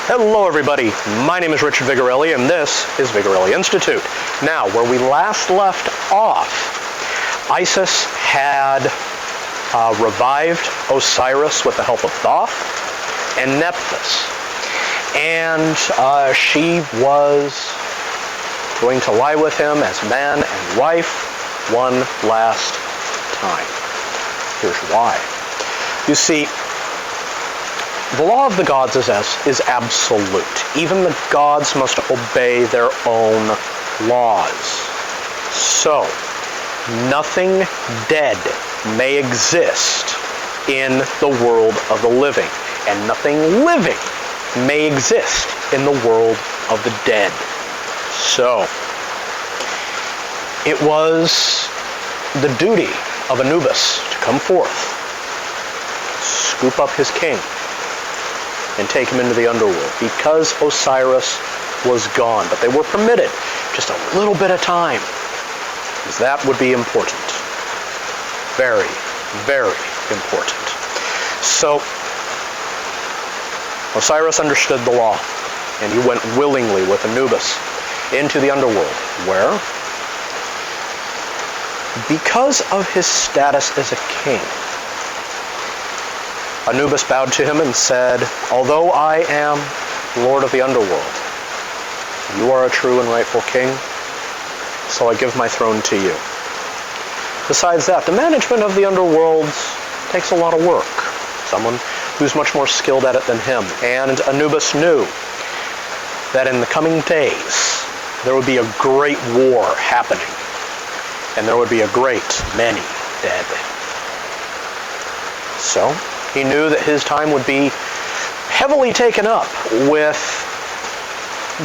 Hello everybody, my name is Richard Vigorelli and this is Vigorelli Institute. Now, where we last left off, Isis had revived Osiris with the help of Thoth and Nephthys. And she was going to lie with him as man and wife one last time. Here's why. You see, the law of the gods is absolute. Even the gods must obey their own laws. So, nothing dead may exist in the world of the living, and nothing living may exist in the world of the dead. So, it was the duty of Anubis to come forth, scoop up his king, and take him into the underworld, because Osiris was gone. But they were permitted just a little bit of time, because that would be important. Very, very important. So, Osiris understood the law, and he went willingly with Anubis into the underworld, where, because of his status as a king, Anubis bowed to him and said, "Although I am Lord of the underworld, you are a true and rightful king, so I give my throne to you." Besides that, the management of the underworld takes a lot of work. Someone who's much more skilled at it than him. And Anubis knew that in the coming days, there would be a great war happening, and there would be a great many dead. So, he knew that his time would be heavily taken up with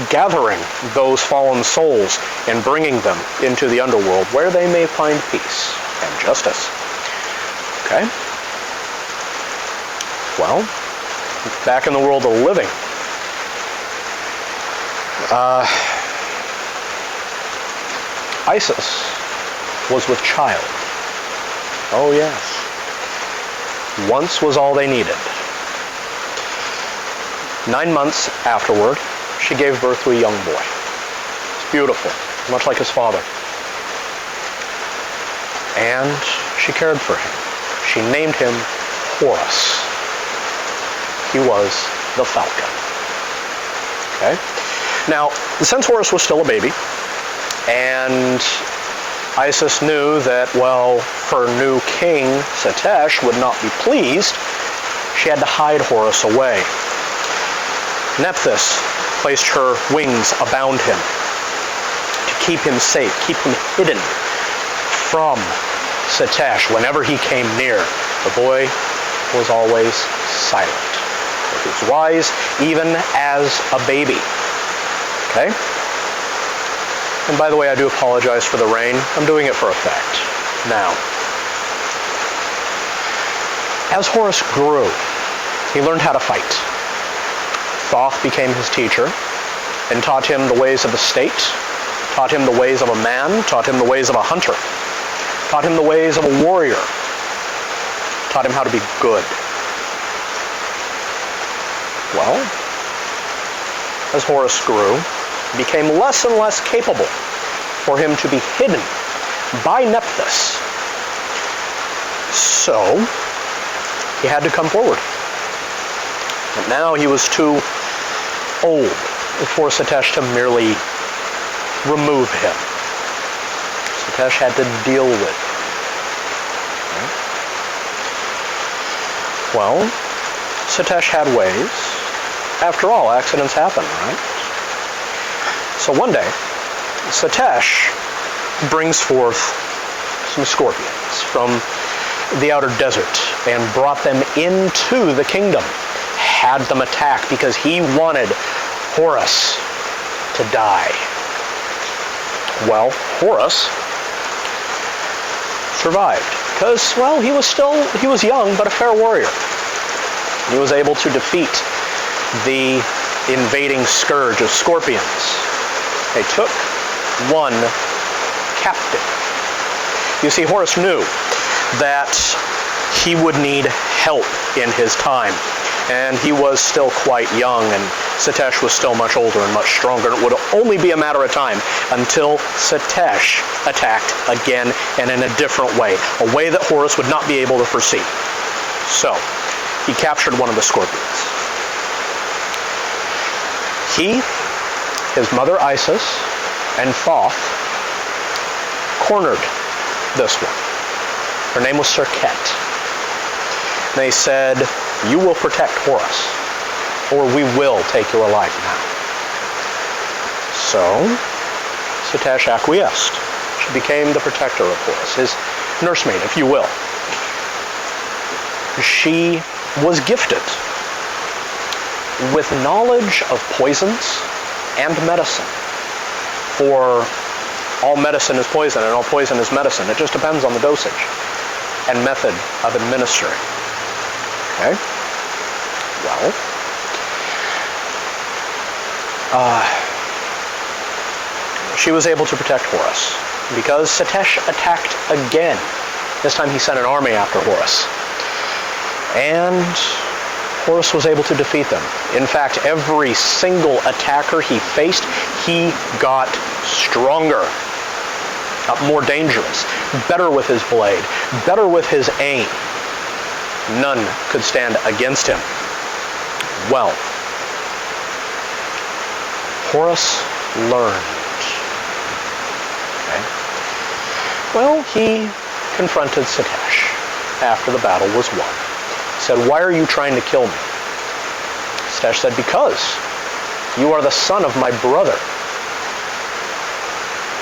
gathering those fallen souls and bringing them into the underworld, where they may find peace and justice. Okay? Well, back in the world of the living, Isis was with child. Oh yes. Once was all they needed. 9 months afterward, she gave birth to a young boy. It's beautiful, much like his father. And she cared for him. She named him Horus. He was the falcon. Okay? Now, since Horus was still a baby, and Isis knew that, well, her new king, Setech, would not be pleased, she had to hide Horus away. Nephthys placed her wings abound him to keep him safe, keep him hidden from Setech. Whenever he came near, the boy was always silent. He was wise, even as a baby. Okay? And by the way, I do apologize for the rain. I'm doing it for effect. Now, as Horus grew, he learned how to fight. Thoth became his teacher and taught him the ways of the state, taught him the ways of a man, taught him the ways of a hunter, taught him the ways of a warrior, taught him how to be good. Well, as Horus grew, it became less and less capable for him to be hidden by Nephthys. So, he had to come forward. And now he was too old for Setech to merely remove him. Setech had to deal with him. Okay. Well, Setech had ways. After all, accidents happen, right? So one day, Setech brings forth some scorpions from the outer desert and brought them into the kingdom, had them attack because he wanted Horus to die. Well, Horus survived because, well, he was young, but a fair warrior. He was able to defeat the invading scourge of scorpions. They took one captive. You see, Horus knew that he would need help in his time, and he was still quite young, and Setech was still much older and much stronger. It would only be a matter of time until Setech attacked again and in a different way, a way that Horus would not be able to foresee. So, he captured one of the scorpions. He, his mother Isis, and Thoth cornered this one. Her name was Serket. They said, "You will protect Horus, or we will take your life now." So, Setech acquiesced. She became the protector of Horus, his nursemaid, if you will. She was gifted with knowledge of poisons and medicine. For all medicine is poison, and all poison is medicine. It just depends on the dosage and method of administering. Okay? Well, she was able to protect Horus because Setech attacked again. This time he sent an army after Horus. And Horus was able to defeat them. In fact, every single attacker he faced, he got stronger, more dangerous, better with his blade, better with his aim. None could stand against him. Well, Horus learned. Okay. Well, he confronted Setech after the battle was won. He said, "Why are you trying to kill me?" Setech said, "Because you are the son of my brother,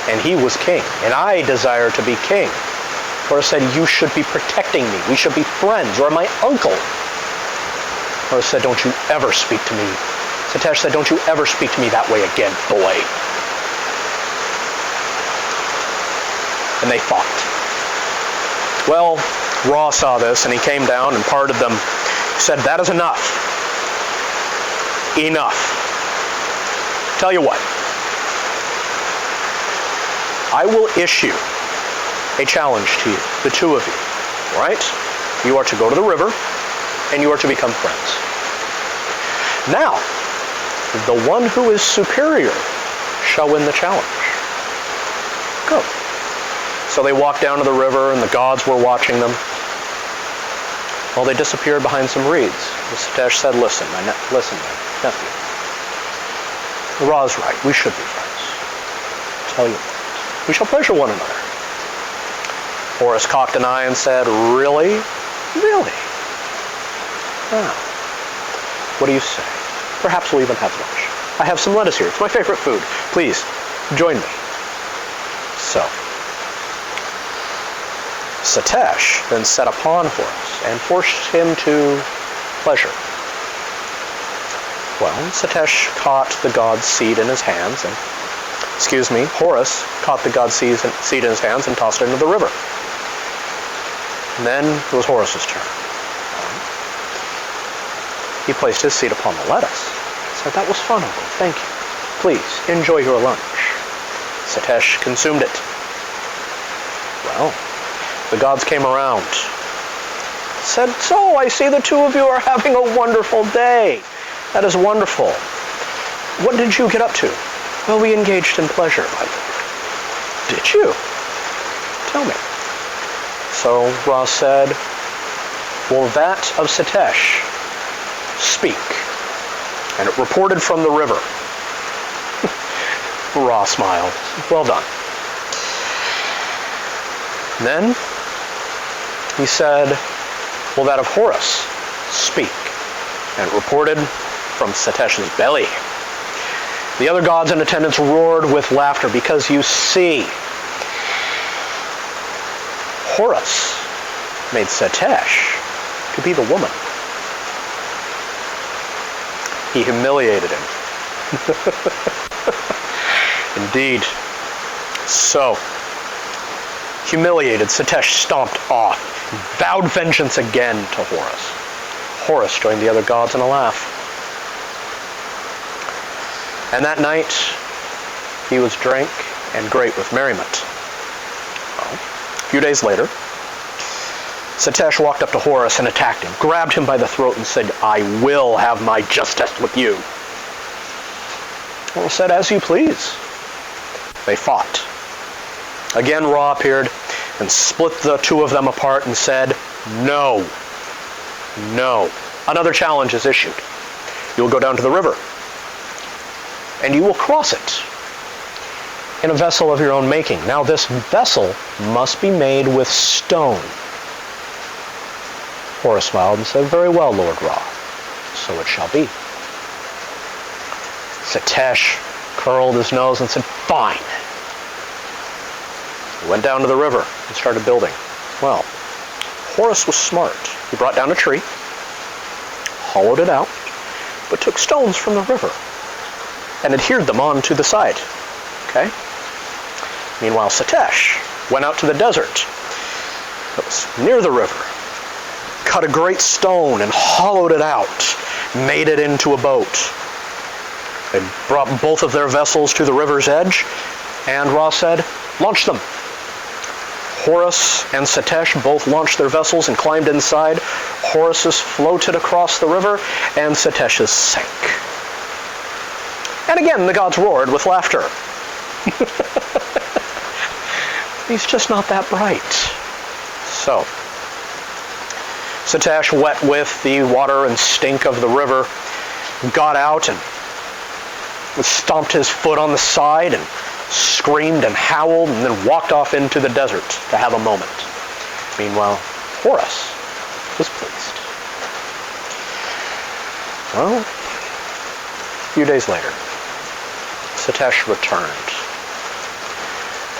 and he was king, and I desire to be king." Horus said, "You should be protecting me. We should be friends. You're my uncle." Horus said, "Don't you ever speak to me." Setech said, "Don't you ever speak to me that way again, boy." And they fought. Well, Ra saw this, and he came down and parted them. He said, "That is enough. Enough. Tell you what. I will issue a challenge to you, the two of you, right? You are to go to the river, and you are to become friends. Now, the one who is superior shall win the challenge. Go." So they walked down to the river, and the gods were watching them. Well, they disappeared behind some reeds. And Setech said, listen, my nephew. Ra's right, we should be friends. Tell you what, we shall pleasure one another. Horus cocked an eye and said, "Really? Really? Now, what do you say? Perhaps we'll even have lunch. I have some lettuce here. It's my favorite food. Please, join me." So, Setech then set upon Horus and forced him to pleasure. Well, Setech caught the god's seed in his hands, and, Horus caught the god's seed in his hands and tossed it into the river. And then it was Horus's turn. He placed his seed upon the lettuce. He said, "That was fun, Uncle. Thank you. Please, enjoy your lunch." Setech consumed it. Well, the gods came around. Said, "So, I see the two of you are having a wonderful day. That is wonderful. What did you get up to?" "Well, we engaged in pleasure, my lord." "Did you? Tell me." So Ra said, "Will that of Setech speak?" And it reported from the river. Ra smiled. "Well done." And then he said, "Will that of Horus speak?" And it reported from Setech's belly. The other gods in attendance roared with laughter because, you see, Horus made Setech to be the woman. He humiliated him. Indeed. So, humiliated, Setech stomped off, vowed vengeance again to Horus. Horus joined the other gods in a laugh. And that night, he was drank and great with merriment. Well, a few days later, Setech walked up to Horus and attacked him, grabbed him by the throat and said, "I will have my justice with you." Well, said, as you please. They fought. Again, Ra appeared and split the two of them apart and said, no. No. Another challenge is issued. You will go down to the river, and you will cross it in a vessel of your own making. Now, this vessel must be made with stone. Horus smiled and said, very well, Lord Ra. So it shall be. Setech curled his nose and said, fine. He went down to the river and started building. Well, Horus was smart. He brought down a tree, hollowed it out, but took stones from the river and adhered them onto the side. Okay? Meanwhile, Setech went out to the desert that was near the river, cut a great stone and hollowed it out, made it into a boat. They brought both of their vessels to the river's edge, and Ra said, launch them. Horus and Setech both launched their vessels and climbed inside. Horus's floated across the river, and Setech's sank. And again, the gods roared with laughter. He's just not that bright. So, Setech, wet with the water and stink of the river, got out and stomped his foot on the side and screamed and howled and then walked off into the desert to have a moment. Meanwhile, Horus was pleased. Well, a few days later, Setech returned.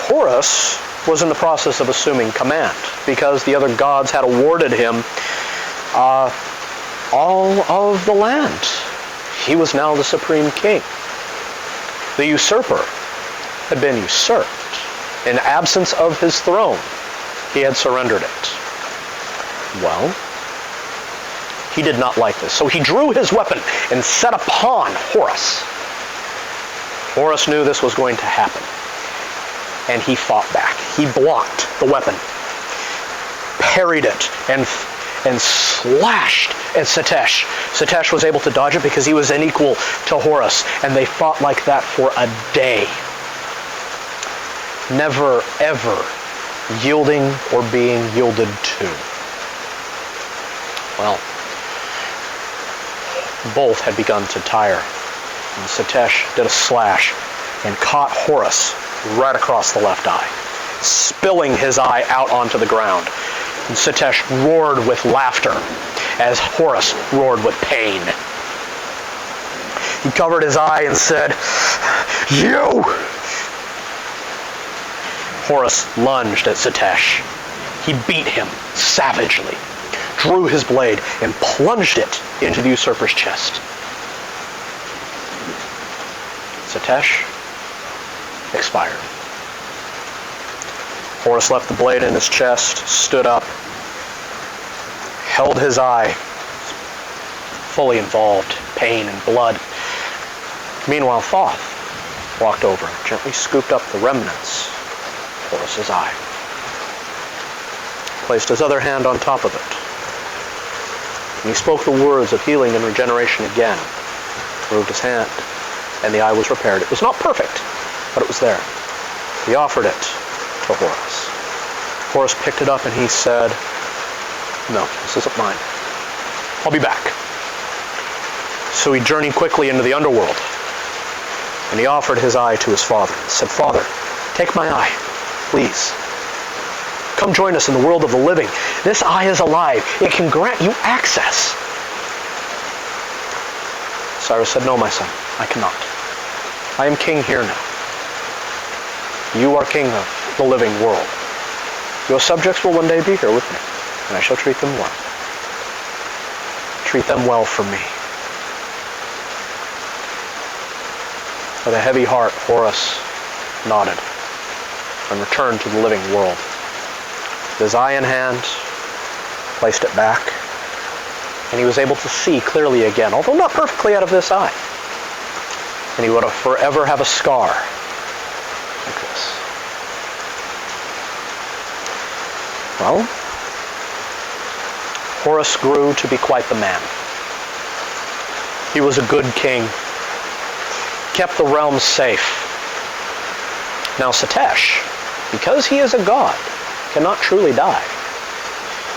Horus was in the process of assuming command because the other gods had awarded him all of the land. He was now the supreme king. The usurper had been usurped. In absence of his throne, he had surrendered it. Well, he did not like this, so he drew his weapon and set upon Horus. Horus knew this was going to happen, and he fought back. He blocked the weapon, parried it, and slashed at Setech. Setech was able to dodge it because he was unequal to Horus, and they fought like that for a day. Never, ever yielding or being yielded to. Well, both had begun to tire, and Setech did a slash and caught Horus right across the left eye, spilling his eye out onto the ground. And Setech roared with laughter as Horus roared with pain. He covered his eye and said, "You!" Horus lunged at Setech. He beat him savagely, drew his blade, and plunged it into the usurper's chest. Setech expired. Horus left the blade in his chest, stood up, held his eye, fully involved, pain and blood. Meanwhile, Thoth walked over and gently scooped up the remnants of Horus's eye, placed his other hand on top of it, and he spoke the words of healing and regeneration again, moved his hand, and the eye was repaired. It was not perfect, but it was there. He offered it to Horus. Horus picked it up and he said, "No, this isn't mine. I'll be back." So he journeyed quickly into the underworld, and he offered his eye to his father and said, "Father, take my eye, please. Come join us in the world of the living. This eye is alive. It can grant you access." Cyrus said, "No, my son, I cannot. I am king here now. You are king of the living world. Your subjects will one day be here with me, and I shall treat them well. Treat them well for me." With a heavy heart, Horus nodded and returned to the living world. With his eye in hand, placed it back, and he was able to see clearly again, although not perfectly out of this eye. And he would forever have a scar like this. Well, Horus grew to be quite the man. He was a good king. kept the realm safe. Now Setech, because he is a god, cannot truly die.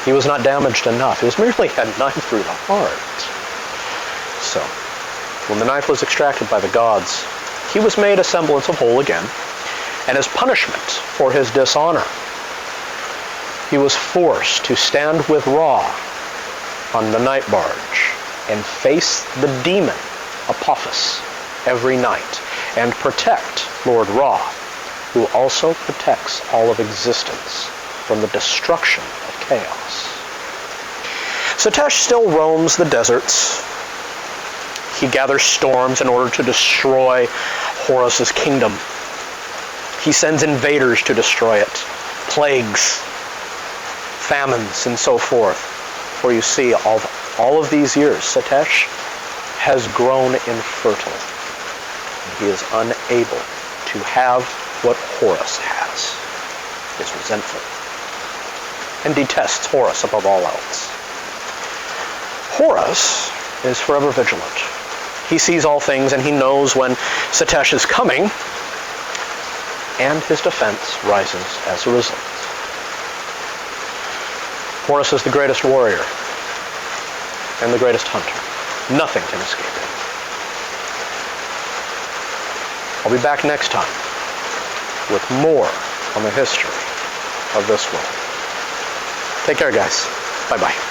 He was not damaged enough. It was merely a knife through the heart. So, when the knife was extracted by the gods, he was made a semblance of whole again, and as punishment for his dishonor, he was forced to stand with Ra on the night barge and face the demon Apophis every night and protect Lord Ra, who also protects all of existence from the destruction of chaos. Setech still roams the deserts. He gathers storms in order to destroy Horus's kingdom. He sends invaders to destroy it, plagues, famines, and so forth. For you see, all of these years, Setech has grown infertile. He is unable to have what Horus has, is resentful, and detests Horus above all else. Horus is forever vigilant. He sees all things, and he knows when Setech is coming, and his defense rises as a result. Horus is the greatest warrior and the greatest hunter. Nothing can escape him. I'll be back next time with more on the history of this world. Take care, guys. Bye-bye.